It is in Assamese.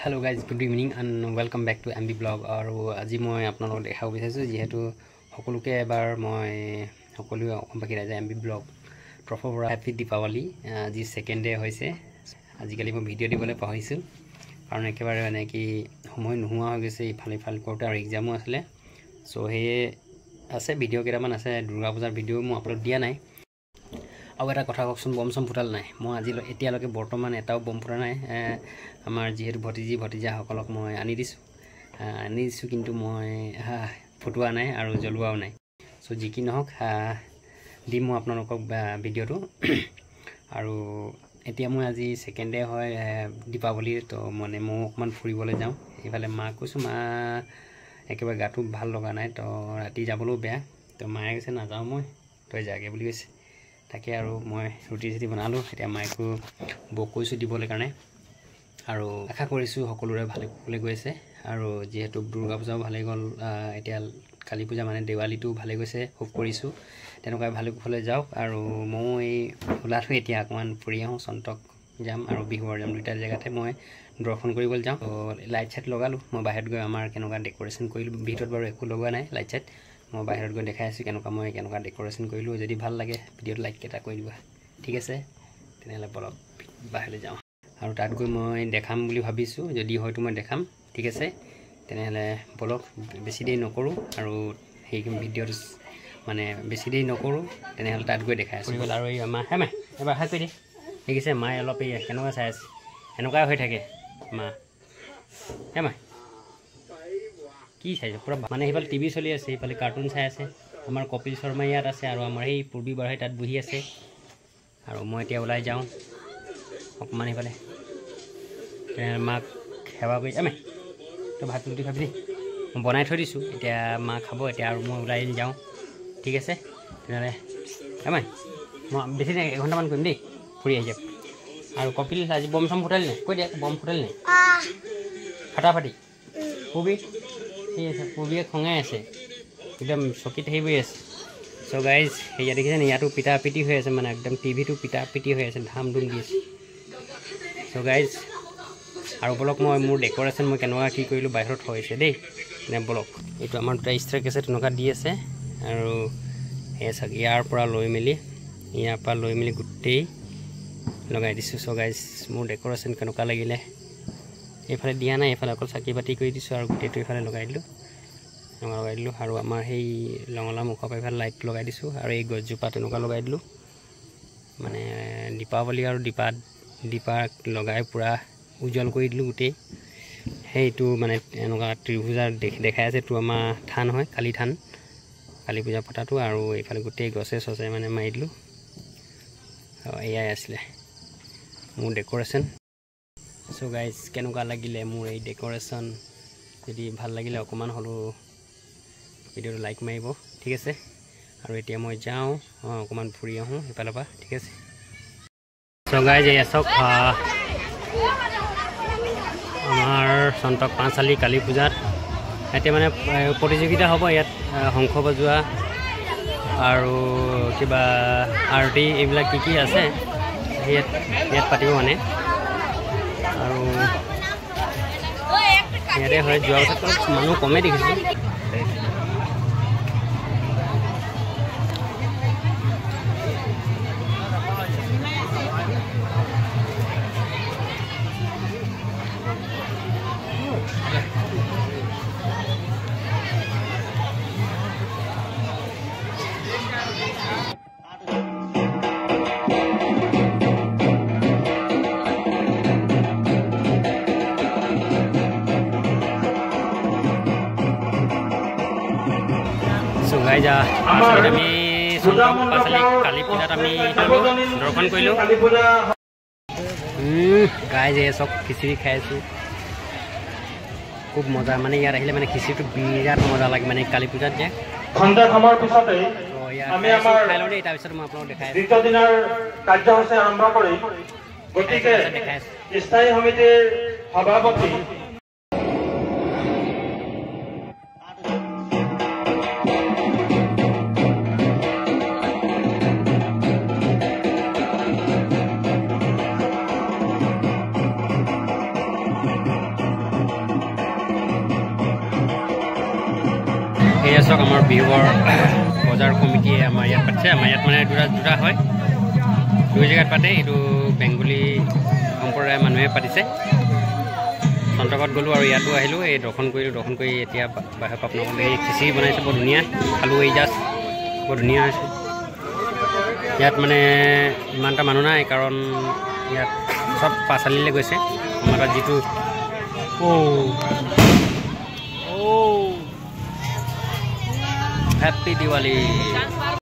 Hello guys, good evening and welcome back to MB Blog. আৰু আজি মই আপোনালোকক দেখাব বিচাৰিছো যেহেতু সকলোকে এবাৰ মই সকলো অসমবাসী ৰাইজে MB Blog তৰফৰ পৰা হ্যাপি দীপাৱলী। আজি সেকেন্ড ডে হৈছে। আজিকালি মই ভিডিঅ' দিবলৈ পাহৰিছো কাৰণ একেবাৰে মানে কি সময় নোহোৱা হৈ গৈছে ইফালে কৰোতে আৰু এক্সামো আছিল সো হে আছে ভিডিঅ' কেইটামান আছে দুৰ্গা পূজাৰ ভিডিঅ' মই আপলোড দিয়া নাই আৰু এটা কথা কওকচোন বম সম ফুটাল নাই মই আজি এতিয়ালৈকে বৰ্তমান এটাও বম ফুটা নাই আমাৰ যেহেতু ভতিজা সকলক মই আনি দিছো কিন্তু মই ফুটোৱা নাই আৰু জ্বলোৱাও নাই সো যি কি নহওক দিম মই আপোনালোকক ভিডিঅ'টো আৰু এতিয়া মই আজি সেকেন্ড ডে হয় দীপাৱলী তো মানে মই অকমান ফুৰিবলৈ যাওঁ এইফালে মা কৈছো মা একেবাৰে গাটো ভাল লগা নাই তো ৰাতি যাবলৈ বেয়া তো মায়ে কৈছে না যাওঁ মই তই যাগে বুলি কৈছে তাকে আৰু মই ৰুটি বনালো এতিয়া মাইকো বক কৈছো দিবলৈ কাৰণে আৰু আশা কৰিছো সকলোৰে ভালে কুশলে গৈছে আৰু যেহেতু দুৰ্গা পূজাও ভালে গল এতিয়া কালী পূজা মানে দেৱালীটো ভালে গৈছে খুব কৰিছো তেনেকুৱা ভালে কুশলে যাওক আৰু মই ওলালো এতিয়া অকমান ফুৰি আহো সন্তক যাম আৰু বিহুৰ যাম দুটা জেগাতে মই দৰ্শন কৰিবলৈ যাওঁ লাইট সেট লগালো মই বাহিৰত গৈ আমাৰ কেনেকুৱা ডেকোৰেশন কৰিলো ভিতৰত বাৰু একো লগোৱা নাই লাইট সেট মই বাহিৰত গৈ দেখাই আছো কেনেকুৱা ডেকোৰেশন কৰিলো যদি ভাল লাগে ভিডিঅ'ত লাইক এটা কৰি দিবা ঠিক আছে তেনেহলে বলক বাহিৰলৈ যাওঁ আৰু তাত গৈ মই দেখাম বুলি ভাবিছো যদি হয়তো মই দেখাম ঠিক আছে তেনেহলে বলক বেছি দেৰি নকৰো আৰু সেই ভিডিঅ'টো মানে বেছি দেৰি নকৰো তেনেহলে তাত গৈ দেখাই আছো আৰু এই মা হেমা এবাৰ হাত কৰি দে ঠিক আছে মাই অলপ এই কেনেকুৱা চাই আছে এনেকুৱা হৈ থাকে মা হেমা কি চাইছে পুৰা মানে হেফাল টিভি চলি আছে হেফালে কাৰ্টুন চাই আছে আমাৰ কপিল শৰ্মা ইয়াত আছে আৰু আমাৰ এই পূৰ্বী বাৰহাই তাত বহি আছে আৰু মই এতিয়া ওলাই যাওঁ অকমান হেফালে মাক সেৱা কৰি আমে তো ভাত ৰুটি খাবি মই বনাই থৈ দিছো এতিয়া মা খাব এতিয়া আৰু মই ওলাই যাওঁ ঠিক আছে তেনেহলে আমে মই বেছি নাই এঘণ্টামান কৰিম দেই ফুৰি আহি যাম আৰু কপিল আজি বম চম ফুটালি নাই কৈ দিয়া বম ফুটালি নাই ফাটাফাটি পূৰ্বী ঠিক আছে পূৰ্বীয়ে খঙাই আছে একদম চকিত হেৰি বহি আছে সো গাইজ সেয়া দেখিছেনে ইয়াতো পিটা পিটি হৈ আছে মানে একদম টিভিটো পিটা পিটি হৈ আছে ধাম ধুম দি আছে সো গাইজ আৰু বলক মই মোৰ ডেকোৰেশ্যন মই কেনেকুৱা কি কৰিলোঁ বাহিৰত হৈছে দেই নে বলক এইটো আমাৰ দুটা ষ্ট্ৰাইক আছে তেনেকুৱা দি আছে আৰু সেয়া চাওক ইয়াৰ পৰা লৈ মেলি গোটেই লগাই দিছোঁ সো গাইজ মোৰ ডেকোৰেশ্যন কেনেকুৱা লাগিলে এইফালে দিয়া নাই এইফালে অকল চাকি বাতি কৰি দিছোঁ আৰু গোটেইটো এইফালে লগাই দিলোঁ আৰু আমাৰ সেই লঙলা মুখৰ পৰা এইফালে লাইট লগাই দিছোঁ আৰু এই গছজোপা তেনেকুৱা লগাই দিলোঁ মানে দীপাৱলী আৰু দীপা লগাই পূৰা উজ্জ্বল কৰি দিলোঁ গোটেই সেইটো মানে এনেকুৱা ত্ৰিভুজাৰ দেখাই আছে এইটো আমাৰ থান হয় কালী পূজা পতাটো আৰু এইফালে গোটেই গছে চছে মানে মাৰি দিলোঁ এয়াই আছিলে মোৰ ডেকোৰেশ্যন সো গাইজ কেনেকুৱা লাগিলে মোৰ এই ডেকোৰেশ্যন যদি ভাল লাগিলে অকমান হ'লেও ভিডিঅ'টো লাইক মাৰিব ঠিক আছে আৰু এতিয়া মই যাওঁ অকমান ফুৰি আহোঁ ইফালৰ পৰা ঠিক আছে সো গাইজ এয়া চাওক আমাৰ সন্তক পাঁচআলি কালী পূজাত এতিয়া মানে প্ৰতিযোগিতা হ'ব ইয়াত শংখ বজোৱা আৰু কিবা আৰতি এইবিলাক কি আছে ইয়াত পাতিব মানে আৰু ইয়াতে হয় যোৱা বছৰত মানুহ কমেই দেখিছোঁ আমি কালী পূজাত আমি দৰ্শন কৰিলোঁ গাইজ এই চব খিচিৰি খাই আছোঁ খুব মজা মানে ইয়াত আহিলে মানে খিচিৰিটো বিৰাট মজা লাগে মানে কালী পূজাত যে ঘণ্টা সময়ৰ পিছতে আমি আমাৰ তাৰপিছত মই আপোনালোকক দেখাই দ্বিতীয় দিনৰ কাৰ্যসূচী আৰম্ভ কৰিম গতিকে স্থায়ী সমিতিৰ সভাপতি এয়া চাওক আমাৰ বিহুৰ বজাৰ কমিটিয়ে আমাৰ ইয়াত পাতিছে। আমাৰ ইয়াত মানে দুটা হয়, দুই জেগাত পাতে। এইটো বেংগলী সম্প্ৰদায়ৰ মানুহে পাতিছে। চন্দ্ৰকত গ'লোঁ আৰু ইয়াতো আহিলোঁ, এই দৰ্শন কৰিলোঁ। দৰ্শন কৰি এতিয়া বাহিৰত আপোনালোকে এই খিচিৰি বনাইছে, বৰ ধুনীয়া। খালোঁ এই জাষ্ট, বৰ ধুনীয়া হৈছে। ইয়াত মানে ইমান এটা মানুহ নাই, কাৰণ ইয়াত চব পাচালিলৈ গৈছে। আমাৰ তাত যিটো হেপী দিৱালী।